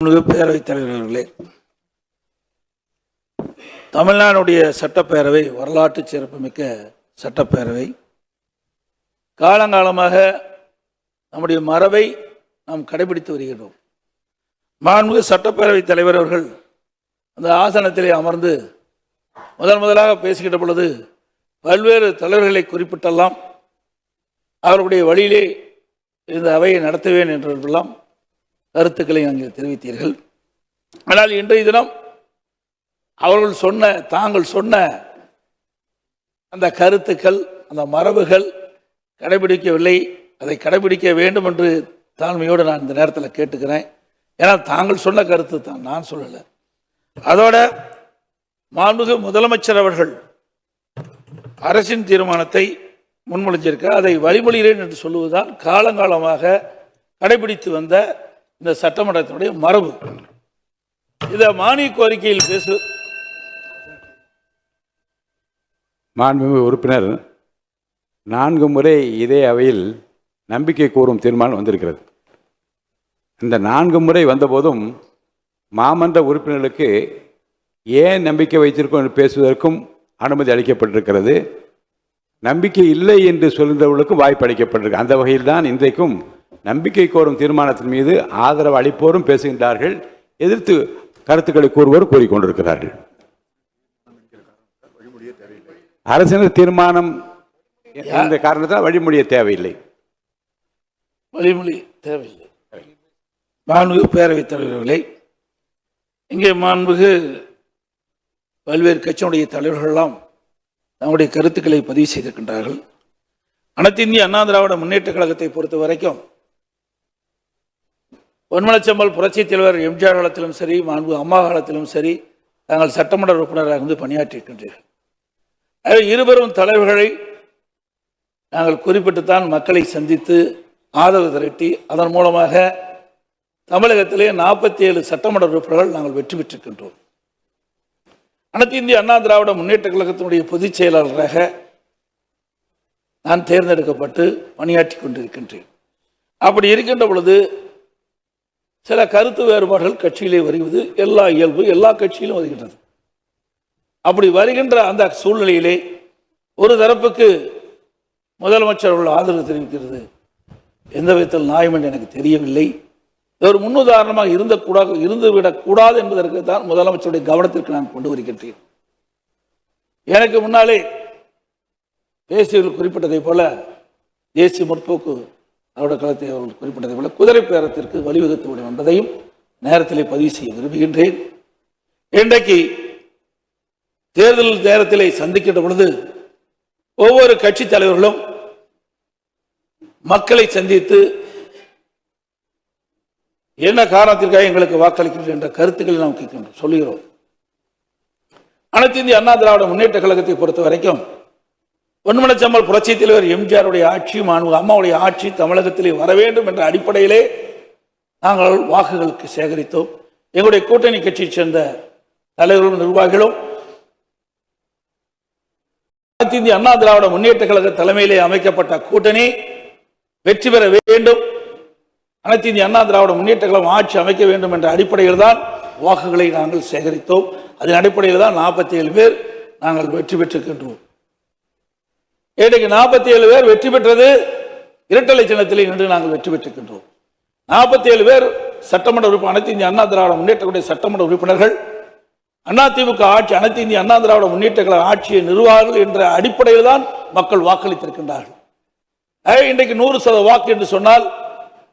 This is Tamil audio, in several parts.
பேரவைத் தலைவர்களே, தமிழ்நாடுடைய சட்டப்பேரவை வரலாற்று சிறப்புமிக்க சட்டப்பேரவை. காலங்காலமாக நம்முடைய மரபை நாம் கடைபிடித்து வருகிறோம். மாண்புமிகு சட்டப்பேரவைத் தலைவர் அவர்கள் அந்த ஆசனத்திலே அமர்ந்து முதலாக பேசுகின்ற பொழுது பல்வேறு தலைவர்களை குறிப்பிட்டெல்லாம் அவர்களுடைய வழியிலே இந்த அவையை நடத்துவேன் என்றெல்லாம் கருத்துக்களை அங்கே தெரிவித்தீர்கள். ஆனால் இன்றைய தினம் தாங்கள் சொன்ன அந்த கருத்துக்கள், அந்த மரபுகள் கடைபிடிக்கவில்லை. அதை கடைபிடிக்க வேண்டும் என்று தாழ்மையோடு நான் இந்த நேரத்தில் கேட்டுக்கிறேன். ஏன்னா தாங்கள் சொன்ன கருத்து தான், நான் சொல்லலை. அதோட மாண்புமிகு முதலமைச்சர் அவர்கள் அரசின் தீர்மானத்தை முன்மொழிஞ்சிருக்க அதை வழிமொழிகிறேன் என்று சொல்லுவதுதான் காலங்காலமாக கடைபிடித்து வந்த இந்த சட்டமன்றத்தினுடைய மரபு. இதை மானிய கோரிக்கையில் மாண்புமிகு உறுப்பினர் 4 முறை இதே அவையில் நம்பிக்கை கோரும் தீர்மானம் வந்திருக்கிறது. இந்த 4 முறை வந்தபோதும் மாமன்ற உறுப்பினர்களுக்கு ஏன் நம்பிக்கை வைத்திருக்கோம் என்று பேசுவதற்கும் அனுமதி அளிக்கப்பட்டிருக்கிறது. நம்பிக்கை இல்லை என்று சொல்கின்றவர்களுக்கும் வாய்ப்பு அளிக்கப்பட்டிருக்கு. அந்த வகையில் தான் இன்றைக்கும் நம்பிக்கை கோரும் தீர்மானத்தின் மீது ஆதரவு அளிப்போரும் பேசுகின்றார்கள், எதிர்த்து கருத்துக்களை கூறுவோர் கூறிக்கொண்டிருக்கிறார்கள். அரசினர் தீர்மானம் என்ற காரணத்தால் வழிமொழிய தேவையில்லை. மாண்புமிகு பேரவைத் தலைவர்களே, இங்கே மாண்புமிகு பல்வேறு கட்சியினுடைய தலைவர்களெல்லாம் தங்களுடைய கருத்துக்களை பதிவு செய்திருக்கின்றார்கள். அனைத்து இந்திய அண்ணா திராவிட முன்னேற்ற கழகத்தை பொறுத்த வரைக்கும் பொன்மனச்செம்மல் புரட்சித் தலைவர் எம்ஜிஆர் காலத்திலும் சரி, மாண்பு அம்மா காலத்திலும் சரி, தாங்கள் சட்டமன்ற உறுப்பினராக இருந்து பணியாற்றியிருக்கின்றீர்கள். இருவரும் தலைவர்களை நாங்கள் குறிப்பிட்டுத்தான் மக்களை சந்தித்து ஆதரவு திரட்டி அதன் மூலமாக தமிழகத்திலே 47 சட்டமன்ற உறுப்பினர்கள் நாங்கள் வெற்றி பெற்றிருக்கின்றோம். அனைத்து இந்திய அண்ணா திராவிட முன்னேற்ற கழகத்தினுடைய பொதுச் செயலாளராக நான் தேர்ந்தெடுக்கப்பட்டு பணியாற்றி கொண்டிருக்கின்றேன். அப்படி இருக்கின்ற பொழுது சில கருத்து வேறுபாடுகள் கட்சியிலே வருவது எல்லா இயல்பு, எல்லா கட்சியிலும் வருகின்றது. அப்படி வருகின்ற அந்த சூழ்நிலையிலே ஒரு தரப்புக்கு முதலமைச்சர் அவர்கள் ஆதரவு தெரிவிக்கிறது எந்த விதத்தில் நியாயம் என்று எனக்கு தெரியவில்லை. ஒரு முன்னுதாரணமாக இருந்துவிடக்கூடாது என்பதற்கு தான் முதலமைச்சருடைய கவனத்திற்கு நான் கொண்டு வருகின்றேன். எனக்கு முன்னாலே தேசியர்கள் குறிப்பிட்டதை போல தேசிய முற்போக்கு திராவிட கழகத்தை அவர்கள் குறிப்பிட்டதை போல குதிரை பேரத்திற்கு வழிவகுத்து விடும் என்பதையும் நேரத்திலே பதிவு செய்ய விரும்புகின்றேன். இன்றைக்கு தேர்தல் நேரத்திலே சந்திக்கின்ற பொழுது ஒவ்வொரு கட்சி தலைவர்களும் மக்களை சந்தித்து என்ன காரணத்திற்காக எங்களுக்கு வாக்களிக்கிறீர்கள் என்ற கருத்துக்களை நாம் கேட்கின்றோம், சொல்லுகிறோம். அனைத்து இந்திய அண்ணா திராவிட முன்னேற்ற கழகத்தை பொறுத்த வரைக்கும் பொன்மனச்செம்மல் புரட்சித் தலைவர் எம்ஜிஆருடைய ஆட்சி, மாண்புமிகு அம்மாவுடைய ஆட்சி தமிழகத்திலே வர வேண்டும் என்ற அடிப்படையிலே நாங்கள் வாக்குகளுக்கு சேகரித்தோம். எங்களுடைய கூட்டணி கட்சியை சேர்ந்த தலைவர்களும் நிர்வாகிகளும் அனைத்து இந்திய அண்ணா திராவிட முன்னேற்ற கழக தலைமையிலே அமைக்கப்பட்ட கூட்டணி வெற்றி பெற வேண்டும், அனைத்து இந்திய அண்ணா திராவிட முன்னேற்ற கழகம் ஆட்சி அமைக்க வேண்டும் என்ற அடிப்படையில் தான் வாக்குகளை நாங்கள் சேகரித்தோம். அதன் அடிப்படையில் தான் 47 பேர் நாங்கள் வெற்றி பெற்றிருக்கின்றோம். இன்றைக்கு 47 பேர் வெற்றி பெற்றது இரட்டலை சின்னத்திலே நின்று நாங்கள் வெற்றி பெற்றிருக்கின்றோம். 47 பேர் சட்டமன்ற உறுப்பினர், அனைத்து இந்திய அண்ணா திராவிட முன்னேற்ற சட்டமன்ற உறுப்பினர்கள் அதிமுக ஆட்சி, அனைத்து இந்திய அண்ணா திராவிட முன்னேற்ற கழக ஆட்சியை நிர்வாகிகள் என்ற அடிப்படையில் தான் மக்கள் வாக்களித்திருக்கின்றார்கள். இன்றைக்கு 100% வாக்கு என்று சொன்னால்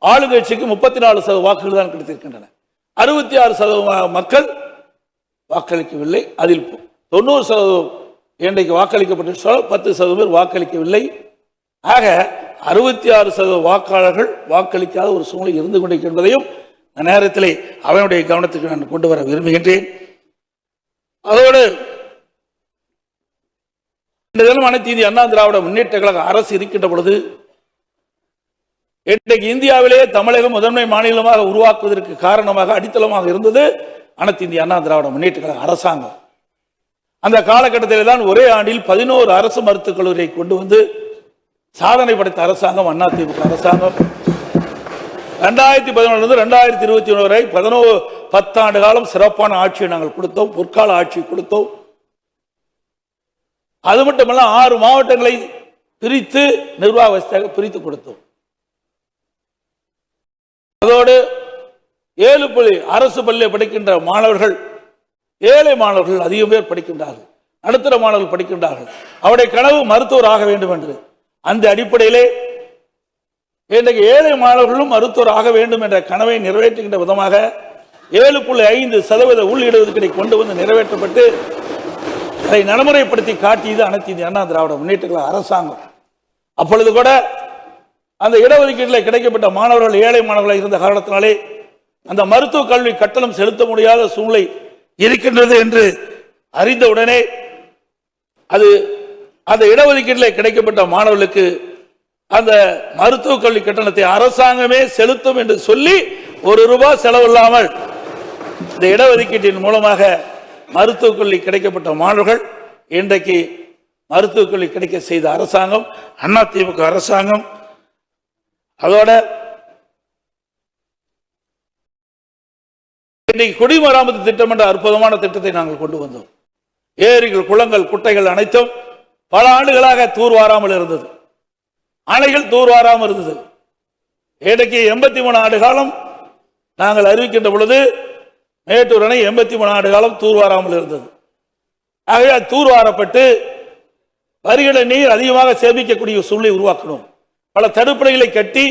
ஆளுங்கட்சிக்கு 34% வாக்குகள் தான் கிடைத்திருக்கின்றன. 66% மக்கள் வாக்களிக்கவில்லை. அதில் 90% இன்றைக்கு வாக்களிக்கப்பட்ட 10% பேர் வாக்களிக்கவில்லை. ஆக 66% வாக்காளர்கள் வாக்களிக்காத ஒரு சூழ்நிலை இருந்து கொண்டிருக்கின்றதையும் நேரத்திலே அவனுடைய கவனத்துக்கு நான் கொண்டு வர விரும்புகின்றேன். அதோடு இந்த தினம் அனைத்து இந்திய அண்ணா திராவிட முன்னேற்ற கழக அரசு இருக்கின்ற பொழுது இன்றைக்கு இந்தியாவிலேயே தமிழகம் முதன்மை மாநிலமாக உருவாக்குவதற்கு காரணமாக அடித்தளமாக இருந்தது அனைத்து இந்திய அண்ணா திராவிட முன்னேற்ற கழக அரசாங்கம். அந்த காலகட்டத்தில் தான் ஒரே ஆண்டில் 11 அரசு மருத்துவக் கல்லூரியை கொண்டு வந்து சாதனை படைத்த அரசாங்கம் அதிமுக அரசாங்கம். 2011 2021 வரை 10 ஆண்டு காலம் சிறப்பான ஆட்சியை நாங்கள் கொடுத்தோம், பொற்கால ஆட்சி கொடுத்தோம். அது மட்டுமல்ல 6 மாவட்டங்களை பிரித்து நிர்வாக வசதியாக பிரித்து கொடுத்தோம். அதோடு 7 அரசு பள்ளியில் படிக்கின்ற மாணவர்கள், ஏழை மாணவர்கள் அதிகம் பேர் படிக்கின்றார்கள், நடுத்தர மாணவர்கள் படிக்கின்றார்கள். அவருடைய கனவு மருத்துவர் ஆக வேண்டும் என்று, அந்த அடிப்படையிலே இன்றைக்கு ஏழை மாணவர்களும் மருத்துவர் ஆக வேண்டும் என்ற கனவை நிறைவேற்றுகின்ற விதமாக 7.5% உள்ளீடுகளை கொண்டு வந்து நிறைவேற்றப்பட்டு அதை நடைமுறைப்படுத்தி காட்டியது அனைத்து இந்திய அண்ணா திராவிட முன்னேற்ற கழக அரசாங்கம். அப்பொழுது கூட அந்த இடஒதுக்கீட்டில் கிடைக்கப்பட்ட மாணவர்கள் ஏழை மாணவர்களாக இருந்த காரணத்தினாலே அந்த மருத்துவ கல்வி கட்டணம் செலுத்த முடியாத சூழ்நிலை இருக்கின்றது என்று அறிந்தவுடனே அந்த இடஒதுக்கீட்டில் கிடைக்கப்பட்ட மாணவர்களுக்கு அந்த மருத்துவ கல்வி கட்டணத்தை அரசாங்கமே செலுத்தும் என்று சொல்லி ₹1 செலவில்லாமல் இந்த இடஒதுக்கீட்டின் மூலமாக மருத்துவக் கல்வி கிடைக்கப்பட்ட மாணவர்கள் இன்றைக்கு மருத்துவக் கல்வி கிடைக்க செய்த அரசாங்கம் அதிமுக அரசாங்கம். அதோட இன்றைக்கு குடிமராமத்து திட்டம் என்ற அற்புதமான திட்டத்தை நாங்கள் கொண்டு வந்தோம். ஏரிகள், குளங்கள், குட்டைகள் அனைத்தும் பல ஆண்டுகளாக தூர்வாராமல் இருந்தது, அணைகள் தூர்வாராமல் இருந்தது. இன்றைக்கு 83 ஆண்டு காலம் நாங்கள் அறிவிக்கின்ற பொழுது மேட்டூர் அணை 83 ஆண்டு காலம் தூர்வாராமல் இருந்தது. ஆகவே தூர்வாரப்பட்டு வருகிற நீர் அதிகமாக சேமிக்கக்கூடிய சூழ்நிலை உருவாக்கணும். பல தடுப்பணைகளை கட்டி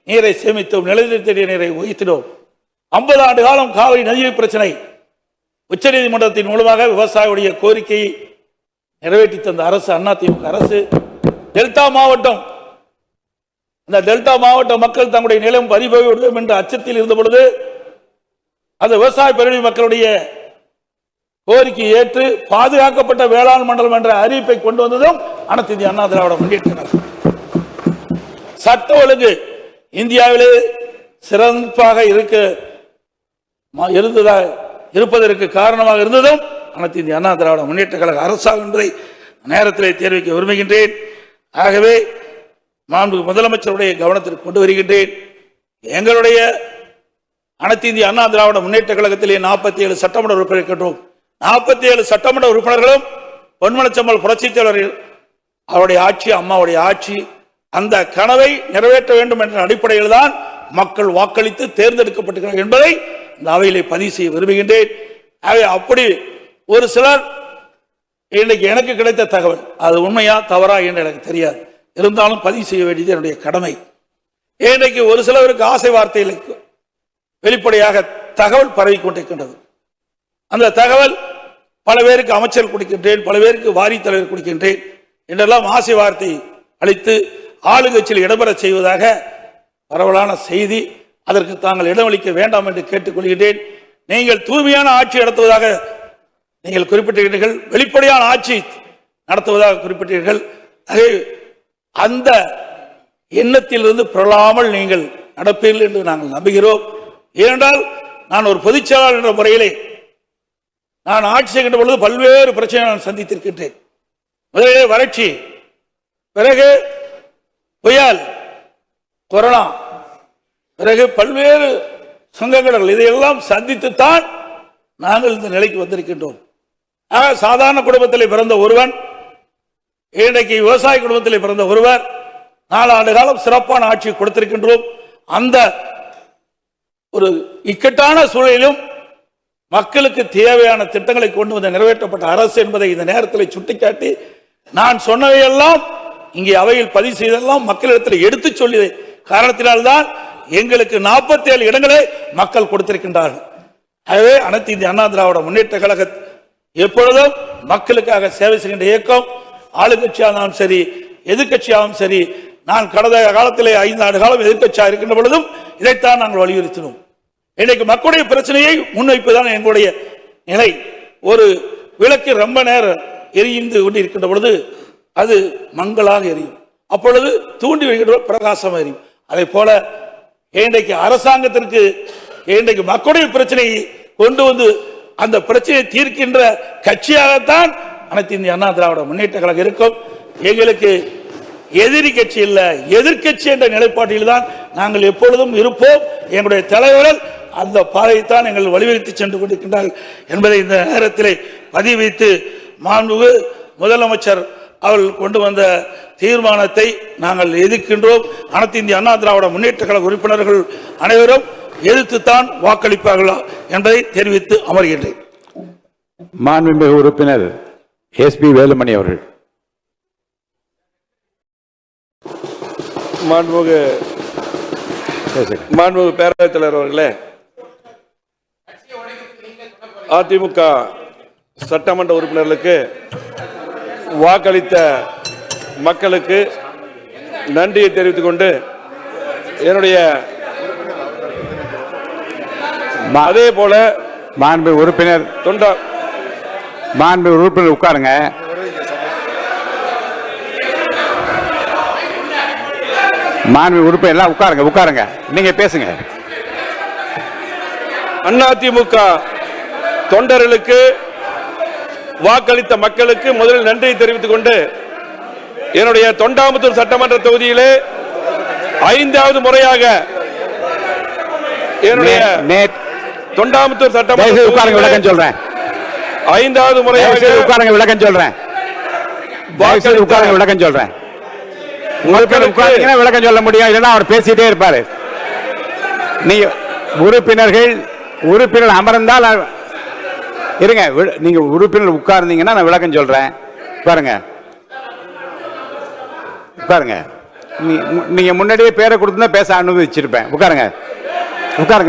நீரை சேமித்தோம், நிலத்தடி நீரை உயர்த்தினோம். 50 ஆண்டு காலம் காவிரி நதிநீர் பிரச்சனை உச்சநீதிமன்றத்தின் மூலமாக விவசாயியுடைய கோரிக்கையை நிறைவேற்றி தந்த அரசு அதிமுக அரசு. டெல்டா மாவட்டம், இந்த டெல்டா மாவட்ட மக்கள் தங்களுடைய நிலம் பறிபோய்விடும் என்ற அச்சத்தில் இருந்த பொழுது அந்த விவசாய பிரிவு மக்களுடைய கோரிக்கை ஏற்று பாதுகாக்கப்பட்ட வேளாண் மண்டலம் என்ற அறிவிப்பை கொண்டு வந்ததும் அனைத்து இந்திய அண்ணா திராவிட முன்னேற்ற கழகம். சட்ட ஒழுங்கு இந்தியாவிலே சிறப்பாக இருப்பதற்கு காரணமாக இருந்ததும் அனைத்து இந்திய அண்ணா திராவிட முன்னேற்ற கழக அரசாங்கம் என்பதை நேரத்திலே தெரிவிக்க விரும்புகின்றேன். ஆகவே மாண்பு முதலமைச்சருடைய கவனத்திற்கு கொண்டு வருகின்றேன். எங்களுடைய அனைத்து இந்திய அண்ணா திராவிட முன்னேற்ற கழகத்திலே 47 சட்டமன்ற உறுப்பினர் இருக்கின்றோம். 47 சட்டமன்ற உறுப்பினர்களும் பொன்மனச்செம்மல் புரட்சித் தலைவர் அவருடைய ஆட்சி, அம்மாவுடைய ஆட்சி, அந்த கனவை நிறைவேற்ற வேண்டும் என்ற அடிப்படையில் தான் மக்கள் வாக்களித்து தேர்ந்தெடுக்கப்பட்டிருக்கிறார் என்பதை இந்த அவையிலே பதிவு செய்ய விரும்புகின்றேன். அப்படி ஒரு சிலர் இன்னைக்கு எனக்கு கிடைத்த தகவல் அது உண்மையா தவறா என்று எனக்கு தெரியாது, இருந்தாலும் பதிவு செய்ய வேண்டியது என்னுடைய கடமை. இன்றைக்கு ஒரு சிலருக்கு ஆசை வார்த்தைகளுக்கு வெளிப்படையாக தகவல் பரவி கொண்டிருக்கின்றது. அந்த தகவல் பல பேருக்கு அமைச்சர் கொடுக்கின்றேன், பல பேருக்கு வாரி தலைவர் கொடுக்கின்றேன் என்றெல்லாம் ஆசை வார்த்தை அளித்து ஆளுங்கட்சியில் இடம்பெற செய்வதாக பரவலான செய்தி. அதற்கு தாங்கள் இடமளிக்க வேண்டாம் என்று கேட்டுக்கொள்கின்றேன். நீங்கள் தூய்மையான ஆட்சி நடத்துவதாக நீங்கள் குறிப்பிட்டீர்கள், வெளிப்படையான ஆட்சி நடத்துவதாக குறிப்பிட்டீர்கள். அந்த எண்ணத்திலிருந்து பிறழாமல் நீங்கள் நடப்பீர்கள் என்று நாங்கள் நம்புகிறோம். ஏனென்றால் நான் ஒரு பொதுச் செயலாளர் என்ற முறையிலே நான் ஆட்சி செய்கின்ற பொழுது பல்வேறு பிரச்சனைகளை நான் சந்தித்திருக்கின்றேன். முதலிலே வறட்சி, பிறகு புயல், கொரோனா, பிறகு பல்வேறு சங்கடங்கள், இதையெல்லாம் சந்தித்துத்தான் நாங்கள் இந்த நிலைக்கு வந்திருக்கின்றோம். சாதாரண குடும்பத்தில் பிறந்த ஒருவன் இன்றைக்கு விவசாய குடும்பத்தில் பிறந்த ஒருவர் 4 ஆண்டு காலம் சிறப்பான ஆட்சி கொடுத்திருக்கின்றோம். அந்த ஒரு இக்கட்டான சூழலிலும் மக்களுக்கு தேவையான திட்டங்களை கொண்டு வந்து நிறைவேற்றப்பட்ட அரசு என்பதை இந்த நேரத்தில் சுட்டிக்காட்டி நான் சொன்னவையெல்லாம் இங்கே அவையில் பதிவு செய்தெல்லாம் மக்களிடத்தில் எடுத்து சொல்லிய காரணத்தினால்தான் எங்களுக்கு 47 இடங்களை மக்கள் கொடுத்திருக்கின்றார்கள். ஆகவே அனைத்து இந்திய அண்ணா திராவிட முன்னேற்ற கழக எப்பொழுதும் மக்களுக்காக சேவை செய்கின்ற இயக்கம். ஆளுங்கட்சியாகவும் சரி எதிர்கட்சியாகவும் சரி, நான் கடந்த காலத்திலே 5 ஆண்டு காலம் எதிர்கட்சியாக இருக்கின்ற பொழுதும் இதைத்தான் நாங்கள் வலியுறுத்தினோம். இன்னைக்கு மக்களுடைய பிரச்சனையை முன்வைப்புதான் எங்களுடைய நிலை. ஒரு விளக்கு ரொம்ப நேரம் எரிந்து கொண்டு இருக்கின்ற பொழுது அது மங்களாக எரியும், அப்பொழுது தூண்டி வைக்கின்ற பிரகாசமாக எரியும். அதே போல இன்றைக்கு அரசாங்கத்திற்கு இன்றைக்கு மக்களுடைய பிரச்சனையை கொண்டு வந்து அந்த பிரச்சனையை தீர்க்கின்ற கட்சியாகத்தான் அனைத்து இந்திய அண்ணா திராவிட முன்னேற்ற கழகம் இருக்கும். எங்களுக்கு எதிரி கட்சி இல்ல, எதிர்கட்சி என்ற நிலைப்பாட்டில் தான் நாங்கள் எப்பொழுதும் இருப்போம். எங்களுடைய தலைவர்கள் அந்த பாதையைத்தான் எங்கள் வழிவகுத்து சென்று கொண்டிருக்கின்றார்கள் என்பதை இந்த நேரத்தில் பதிவு வைத்து, மாண்புமிகு முதலமைச்சர் அவர்கள் கொண்டு வந்த தீர்மானத்தை நாங்கள் எதிர்க்கின்றோம். அனைத்து இந்திய அண்ணா திராவிட முன்னேற்ற கழக உறுப்பினர்கள் அனைவரும் எதிர்த்துத்தான் வாக்களிப்பார்களா என்பதை தெரிவித்து அமர்கின்றேன். மாண்புமிகு உறுப்பினர் எஸ்பி வேலுமணி அவர்கள். மாண்புமிகு பேரவைத் தலைவர் அவர்களே, அதிமுக சட்டமன்ற உறுப்பினர்களுக்கு வாக்களித்த மக்களுக்கு நன்றியை தெரிவித்துக் கொண்டு என்னுடைய அதே போல மாண்புமிகு உறுப்பினர் உட்காருங்க. மாண்புமிகு உறுப்பினர் எல்லாம் உட்காருங்க. நீங்க பேசுங்க. அதிமுக தொண்டர்களுக்கு வாக்களித்த மக்களுக்கு முதலில் நன்றியை தெரிவித்துக் கொண்டு என்னுடைய தொண்டாமுத்தூர் சட்டமன்ற தொகுதியிலே 5வது முறையாக என்னுடைய தொண்டாமுத்தூர் சட்டமன்ற விளக்கம் சொல்றேன். 5வது முறையாக விளக்கம் சொல்றேன். விளக்கம் சொல்றேன். விளக்கம் சொல்ல முடியும், இல்லைன்னா அவர் பேசிட்டே இருப்பாரு. நீங்க உறுப்பினர் அமர்ந்தால் இருங்க. நீங்க உறுப்பினர் உட்கார்ந்தீங்கன்னா நான் விளக்கம் சொல்றேன். உட்காருங்க. நீங்க முன்னாடியே பேரை கொடுத்தா பேச அனுமதிச்சிருப்பேன். உட்காருங்க. உட்காருங்க.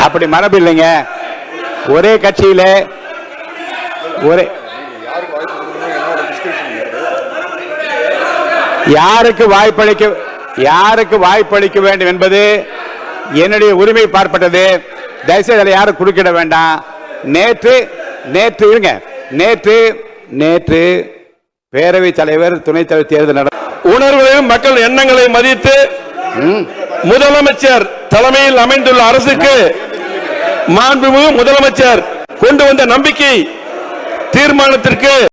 அப்படி மரபு இல்லைங்க. ஒரே கட்சியில யாருக்கு வாய்ப்பளிக்க வேண்டும் என்பது என்னுடைய உரிமை பார்ப்பட்டது. தயவுசெய்து அதை யாரும் குறுக்கிட வேண்டாம். நேற்று பேரவைத் தலைவர், துணைத் தலைவர் தேர்தல் உணர்வுகளையும் மக்கள் எண்ணங்களை மதித்து முதலமைச்சர் தலைமையில் அமைந்துள்ள அரசுக்கு மாண்புமிகு முதலமைச்சர் கொண்டு வந்த நம்பிக்கை தீர்மானத்திற்கு